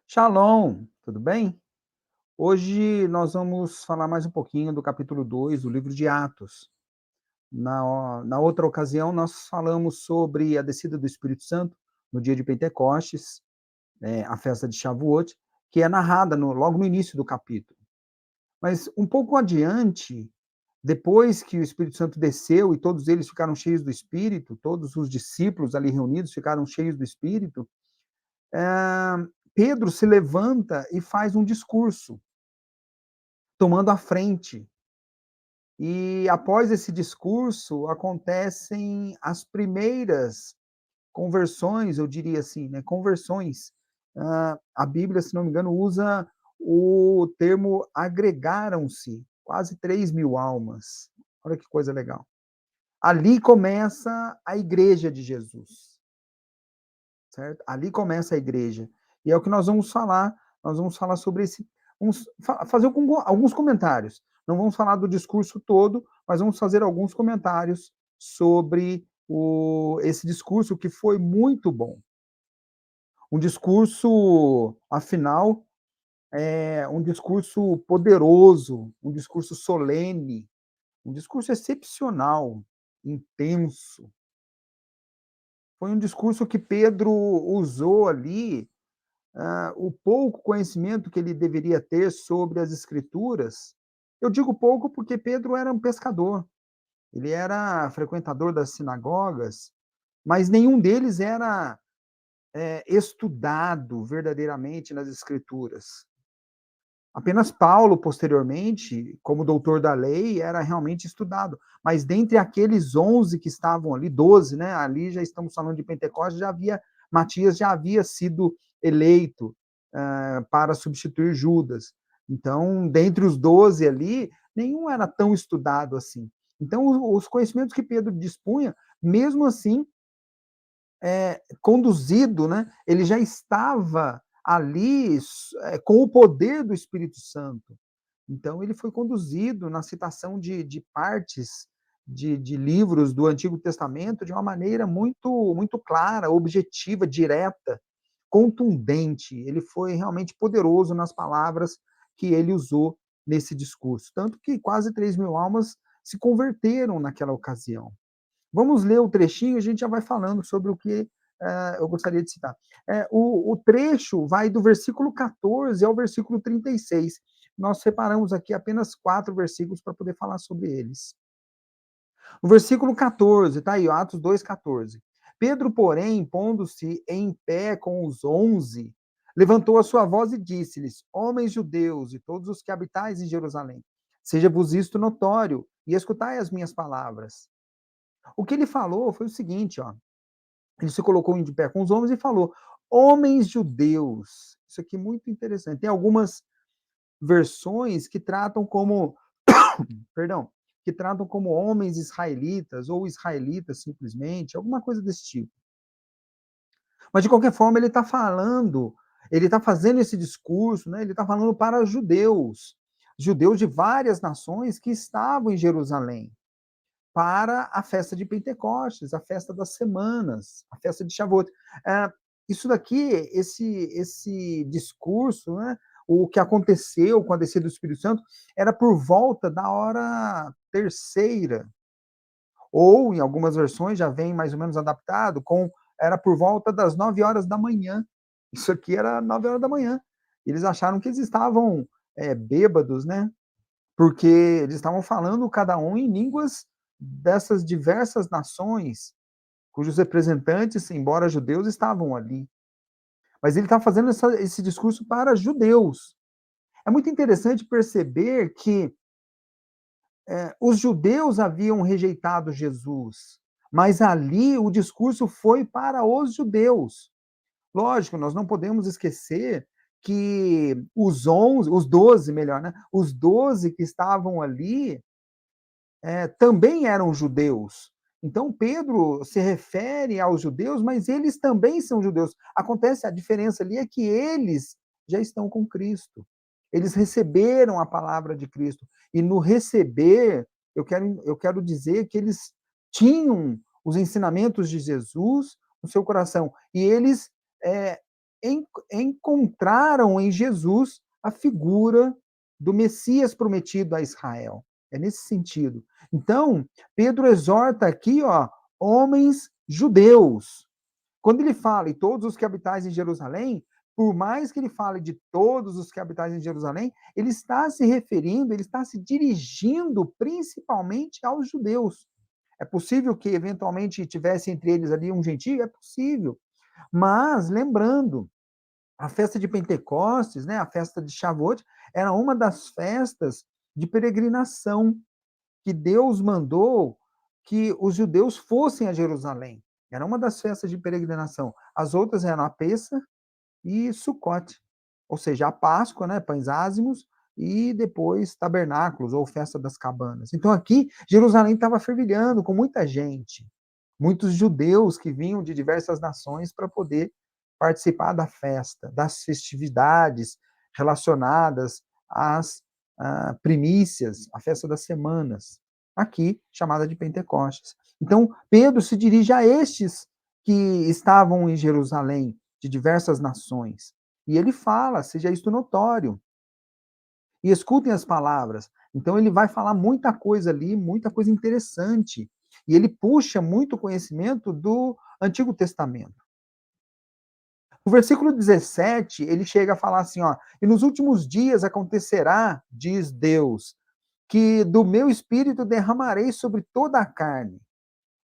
Shalom, tudo bem? Hoje nós vamos falar mais um pouquinho do capítulo 2 do livro de Atos. Na outra ocasião, nós falamos sobre a descida do Espírito Santo no dia de Pentecostes, a festa de Shavuot, que é narrada logo no início do capítulo. Mas um pouco adiante, depois que o Espírito Santo desceu e todos eles ficaram cheios do Espírito, todos os discípulos ali reunidos ficaram cheios do Espírito, Pedro se levanta e faz um discurso tomando a frente. E após esse discurso, acontecem as primeiras conversões, eu diria assim, né, conversões. A Bíblia, se não me engano, usa o termo agregaram-se quase 3.000 almas. Olha que coisa legal. Ali começa a igreja de Jesus, certo? Ali começa a igreja. E é o que nós vamos falar sobre esse, vamos fazer alguns comentários. Não vamos falar do discurso todo, mas vamos fazer alguns comentários sobre esse discurso que foi muito bom. Um discurso, afinal, é um discurso poderoso, um discurso solene, um discurso excepcional, intenso. Foi um discurso que Pedro usou ali o pouco conhecimento que ele deveria ter sobre as escrituras. Eu digo pouco porque Pedro era um pescador, ele era frequentador das sinagogas, mas nenhum deles era estudado verdadeiramente nas escrituras. Apenas Paulo, posteriormente, como doutor da lei, era realmente estudado. Mas dentre aqueles 11 que estavam ali, 12, né? Ali já estamos falando de Pentecostes, Matias já havia sido eleito para substituir Judas. Então, dentre os 12 ali, nenhum era tão estudado assim. Então, os conhecimentos que Pedro dispunha, mesmo assim, conduzido, né? Ele já estava ali com o poder do Espírito Santo. Então, ele foi conduzido na citação de partes de livros do Antigo Testamento de uma maneira muito, muito clara, objetiva, direta, contundente. Ele foi realmente poderoso nas palavras que ele usou nesse discurso. Tanto que quase 3.000 almas se converteram naquela ocasião. Vamos ler o trechinho e a gente já vai falando sobre o que eu gostaria de citar. O trecho vai do versículo 14 ao versículo 36. Nós separamos aqui apenas 4 versículos para poder falar sobre eles. No versículo 14, tá aí, Atos 2,14. Pedro, porém, pondo-se em pé com os 11, levantou a sua voz e disse-lhes: Homens judeus e todos os que habitais em Jerusalém, seja-vos isto notório e escutai as minhas palavras. O que ele falou foi o seguinte, ó. Ele se colocou de pé com os homens e falou: Homens judeus. Isso aqui é muito interessante. Tem algumas versões que tratam como, perdão, que tratam como homens israelitas ou israelitas simplesmente, alguma coisa desse tipo. Mas de qualquer forma ele está falando, ele está fazendo esse discurso, né? Ele está falando para judeus, judeus de várias nações que estavam em Jerusalém para a festa de Pentecostes, a festa das semanas, a festa de Shavuot. Isso daqui, esse discurso, né, o que aconteceu com a descida do Espírito Santo, era por volta da hora terceira, ou em algumas versões já vem mais ou menos adaptado, era por volta das 9 horas da manhã. Isso aqui era 9 horas da manhã. Eles acharam que eles estavam bêbados, né? Porque eles estavam falando cada um em línguas dessas diversas nações, cujos representantes, embora judeus, estavam ali. Mas ele está fazendo esse discurso para judeus. É muito interessante perceber que os judeus haviam rejeitado Jesus, mas ali o discurso foi para os judeus. Lógico, nós não podemos esquecer que os 11, os 12, melhor, né? Os 12 que estavam ali também eram judeus. Então, Pedro se refere aos judeus, mas eles também são judeus. Acontece, a diferença ali é que eles já estão com Cristo. Eles receberam a palavra de Cristo. E no receber, eu quero dizer que eles tinham os ensinamentos de Jesus no seu coração. E eles encontraram em Jesus a figura do Messias prometido a Israel. É nesse sentido. Então, Pedro exorta aqui, ó, homens judeus. Quando ele fala, e todos os que habitais em Jerusalém, por mais que ele fale de todos os que habitais em Jerusalém, ele está se referindo, ele está se dirigindo principalmente aos judeus. É possível que eventualmente tivesse entre eles ali um gentio? É possível. Mas, lembrando, a festa de Pentecostes, né, a festa de Shavuot, era uma das festas de peregrinação que Deus mandou que os judeus fossem a Jerusalém. Era uma das festas de peregrinação. As outras eram a Pessa e Sucote, ou seja, a Páscoa, né, pães ázimos, e depois tabernáculos, ou festa das cabanas. Então aqui, Jerusalém estava fervilhando com muita gente, muitos judeus que vinham de diversas nações para poder participar da festa, das festividades relacionadas às primícias, a festa das semanas, aqui chamada de Pentecostes. Então, Pedro se dirige a estes que estavam em Jerusalém, de diversas nações. E ele fala, seja isto notório, e escutem as palavras. Então ele vai falar muita coisa ali, muita coisa interessante. E ele puxa muito conhecimento do Antigo Testamento. O versículo 17, ele chega a falar assim, ó, e nos últimos dias acontecerá, diz Deus, que do meu espírito derramarei sobre toda a carne,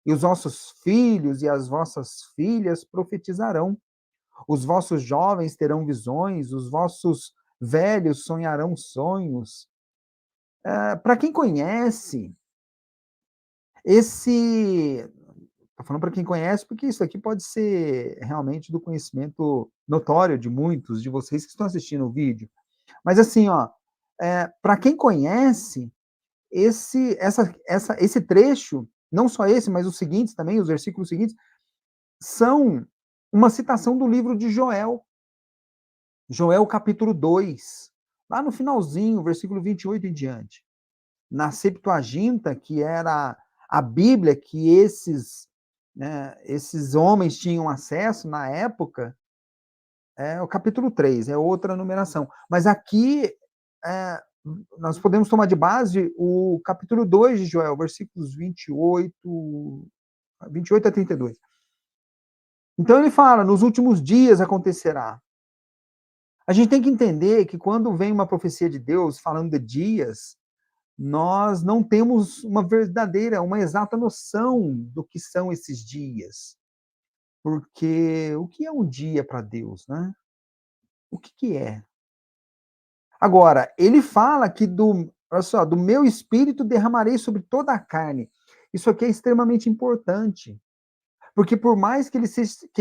e os vossos filhos e as vossas filhas profetizarão. Os vossos jovens terão visões, os vossos velhos sonharão sonhos. Para quem conhece, esse. Estou falando para quem conhece, porque isso aqui pode ser realmente do conhecimento notório de muitos de vocês que estão assistindo o vídeo. Mas assim, ó, para quem conhece, esse trecho, não só esse, mas os seguintes também, os versículos seguintes, são uma citação do livro de Joel. Joel capítulo 2, lá no finalzinho, versículo 28 em diante. Na Septuaginta, que era a Bíblia que esses homens tinham acesso na época, é o capítulo 3, é outra numeração. Mas aqui, é, nós podemos tomar de base o capítulo 2 de Joel, versículos 28 a 32. Então ele fala, nos últimos dias acontecerá. A gente tem que entender que quando vem uma profecia de Deus falando de dias, nós não temos uma verdadeira, uma exata noção do que são esses dias. Porque o que é um dia para Deus, né? O que, que é? Agora, ele fala que olha só, do meu espírito derramarei sobre toda a carne. Isso aqui é extremamente importante. Porque por mais que ele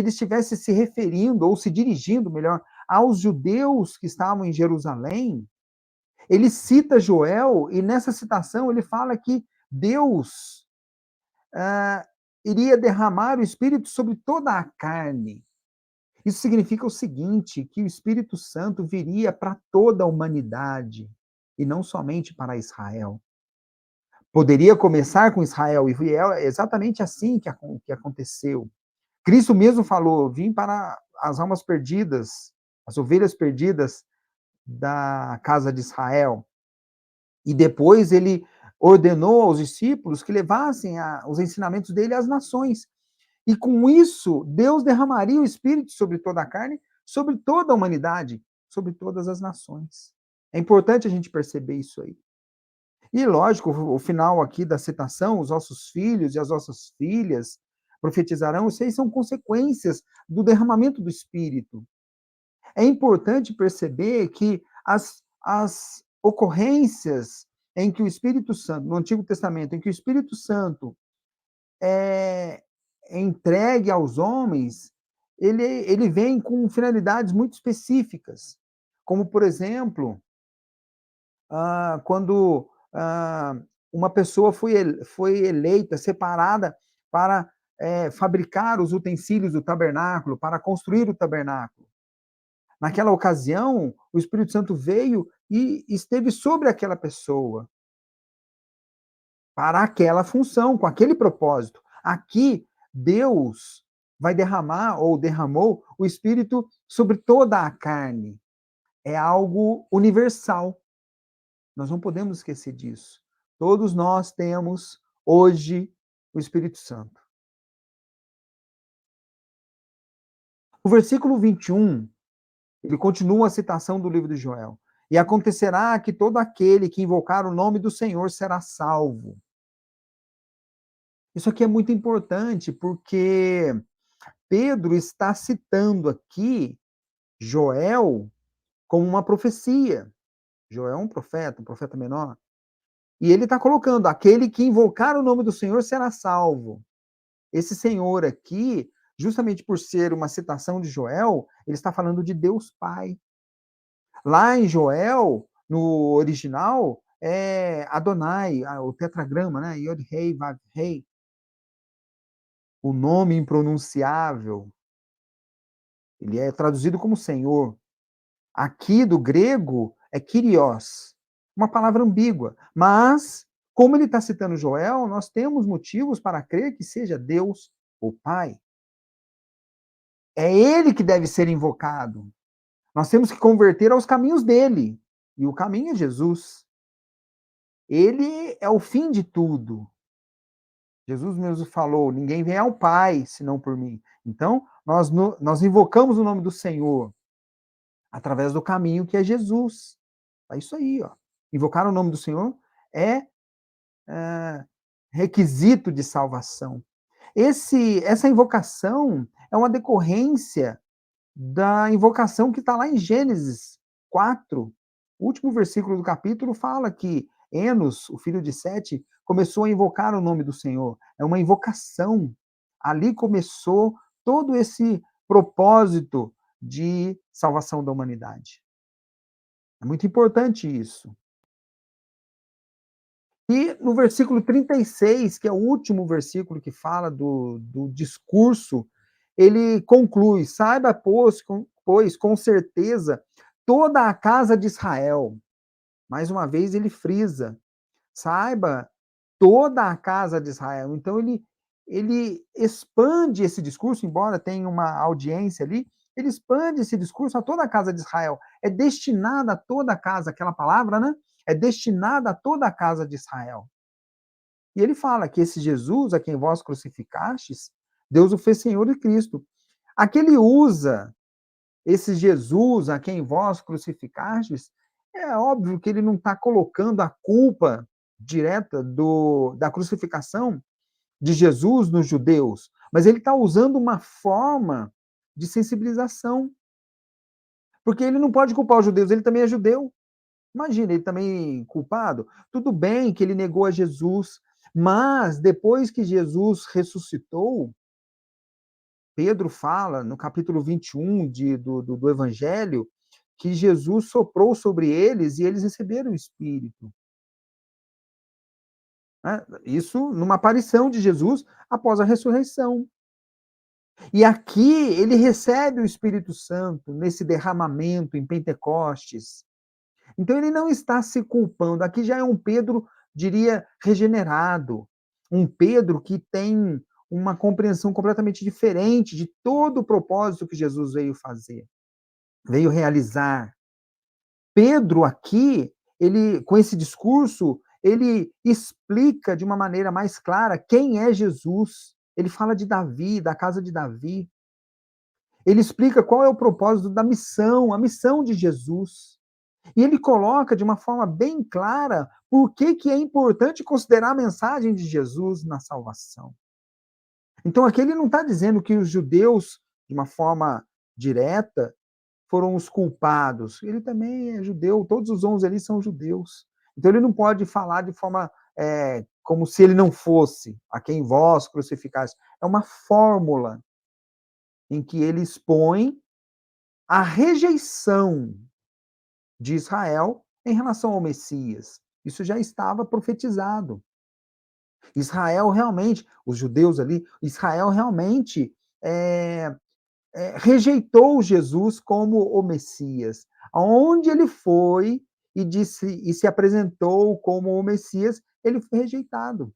estivesse se referindo, ou se dirigindo, melhor, aos judeus que estavam em Jerusalém, ele cita Joel, e nessa citação ele fala que Deus ah, iria derramar o Espírito sobre toda a carne. Isso significa o seguinte, que o Espírito Santo viria para toda a humanidade, e não somente para Israel. Poderia começar com Israel, e é exatamente assim que aconteceu. Cristo mesmo falou, vim para as almas perdidas, as ovelhas perdidas da casa de Israel. E depois ele ordenou aos discípulos que levassem os ensinamentos dele às nações. E com isso, Deus derramaria o Espírito sobre toda a carne, sobre toda a humanidade, sobre todas as nações. É importante a gente perceber isso aí. E lógico, o final aqui da citação, os nossos filhos e as nossas filhas profetizarão, isso aí são consequências do derramamento do Espírito. É importante perceber que as ocorrências em que o Espírito Santo, no Antigo Testamento, em que o Espírito Santo é entregue aos homens, ele vem com finalidades muito específicas. Como, por exemplo, quando uma pessoa foi eleita, separada para fabricar os utensílios do tabernáculo, para construir o tabernáculo. Naquela ocasião, o Espírito Santo veio e esteve sobre aquela pessoa para aquela função, com aquele propósito. Aqui, Deus vai derramar ou derramou o Espírito sobre toda a carne. É algo universal. Nós não podemos esquecer disso. Todos nós temos hoje o Espírito Santo. O versículo 21, ele continua a citação do livro de Joel. E acontecerá que todo aquele que invocar o nome do Senhor será salvo. Isso aqui é muito importante porque Pedro está citando aqui Joel como uma profecia. Joel é um profeta menor. E ele está colocando: aquele que invocar o nome do Senhor será salvo. Esse Senhor aqui, justamente por ser uma citação de Joel, ele está falando de Deus Pai. Lá em Joel, no original, é Adonai, o tetragrama, né? Yod Rei, Vav Rei, o nome impronunciável. Ele é traduzido como Senhor. Aqui do grego é Kyrios, uma palavra ambígua, mas como ele está citando Joel, nós temos motivos para crer que seja Deus, o Pai. É ele que deve ser invocado. Nós temos que converter aos caminhos dele. E o caminho é Jesus. Ele é o fim de tudo. Jesus mesmo falou: ninguém vem ao Pai senão por mim. Então, nós invocamos o nome do Senhor através do caminho que é Jesus. É isso aí, ó. Invocar o nome do Senhor é, é requisito de salvação. Essa invocação é uma decorrência da invocação que está lá em Gênesis 4. O último versículo do capítulo fala que Enos, o filho de Sete, começou a invocar o nome do Senhor. É uma invocação. Ali começou todo esse propósito de salvação da humanidade. É muito importante isso. E no versículo 36, que é o último versículo que fala do discurso, ele conclui: saiba, pois com certeza, toda a casa de Israel. Mais uma vez ele frisa: saiba, toda a casa de Israel. Então ele expande esse discurso, embora tenha uma audiência ali, ele expande esse discurso a toda a casa de Israel. É destinada a toda a casa, aquela palavra, né? É destinada a toda a casa de Israel. E ele fala que esse Jesus a quem vós crucificastes, Deus o fez Senhor e Cristo. Aqui ele usa esse Jesus a quem vós crucificastes, é óbvio que ele não está colocando a culpa direta da crucificação de Jesus nos judeus, mas ele está usando uma forma de sensibilização. Porque ele não pode culpar os judeus, ele também é judeu. Imagina, ele também culpado. Tudo bem que ele negou a Jesus, mas depois que Jesus ressuscitou, Pedro fala no capítulo 21 do Evangelho que Jesus soprou sobre eles e eles receberam o Espírito. Né? Isso numa aparição de Jesus após a ressurreição. E aqui ele recebe o Espírito Santo nesse derramamento em Pentecostes. Então ele não está se culpando. Aqui já é um Pedro, diria, regenerado. Um Pedro que tem uma compreensão completamente diferente de todo o propósito que Jesus veio fazer, veio realizar. Pedro aqui, ele com esse discurso, ele explica de uma maneira mais clara quem é Jesus. Ele fala de Davi, da casa de Davi. Ele explica qual é o propósito da missão, a missão de Jesus. E ele coloca de uma forma bem clara por que é importante considerar a mensagem de Jesus na salvação. Então, aqui ele não está dizendo que os judeus, de uma forma direta, foram os culpados. Ele também é judeu, todos os 11 ali são judeus. Então, ele não pode falar de forma como se ele não fosse a quem vós crucificaste. É uma fórmula em que ele expõe a rejeição de Israel em relação ao Messias. Isso já estava profetizado. Israel realmente, os judeus ali, Israel realmente rejeitou Jesus como o Messias. Aonde ele foi e se apresentou como o Messias, ele foi rejeitado.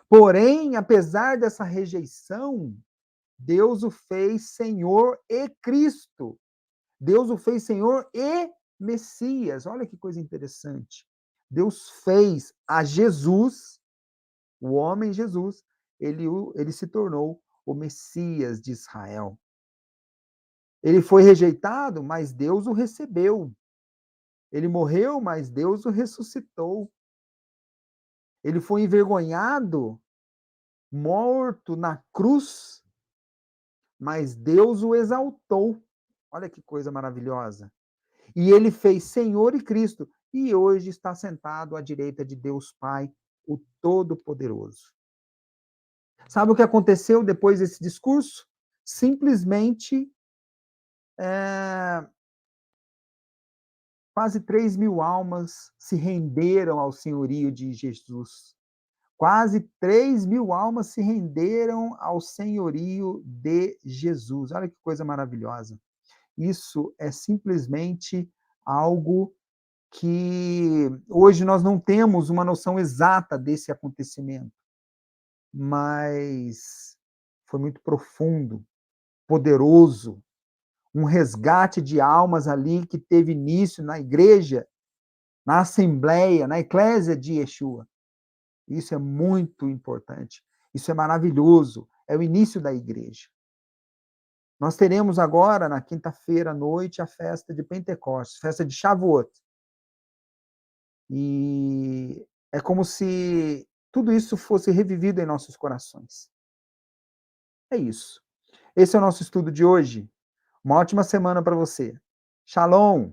Porém, apesar dessa rejeição Deus o fez Senhor e Cristo. Deus o fez Senhor e Messias. Olha que coisa interessante. Deus fez a Jesus, o homem Jesus, ele se tornou o Messias de Israel. Ele foi rejeitado, mas Deus o recebeu. Ele morreu, mas Deus o ressuscitou. Ele foi envergonhado, morto na cruz, mas Deus o exaltou. Olha que coisa maravilhosa. E ele fez Senhor e Cristo, e hoje está sentado à direita de Deus Pai, o Todo-Poderoso. Sabe o que aconteceu depois desse discurso? Simplesmente, quase 3.000 almas se renderam ao senhorio de Jesus. Quase 3.000 almas se renderam ao senhorio de Jesus. Olha que coisa maravilhosa. Isso é simplesmente algo que hoje nós não temos uma noção exata desse acontecimento, mas foi muito profundo, poderoso, um resgate de almas ali que teve início na igreja, na assembleia, na eclésia de Yeshua. Isso é muito importante, isso é maravilhoso, é o início da igreja. Nós teremos agora, na quinta-feira à noite, a festa de Pentecostes, festa de Shavuot. E é como se tudo isso fosse revivido em nossos corações. É isso. Esse é o nosso estudo de hoje. Uma ótima semana para você. Shalom!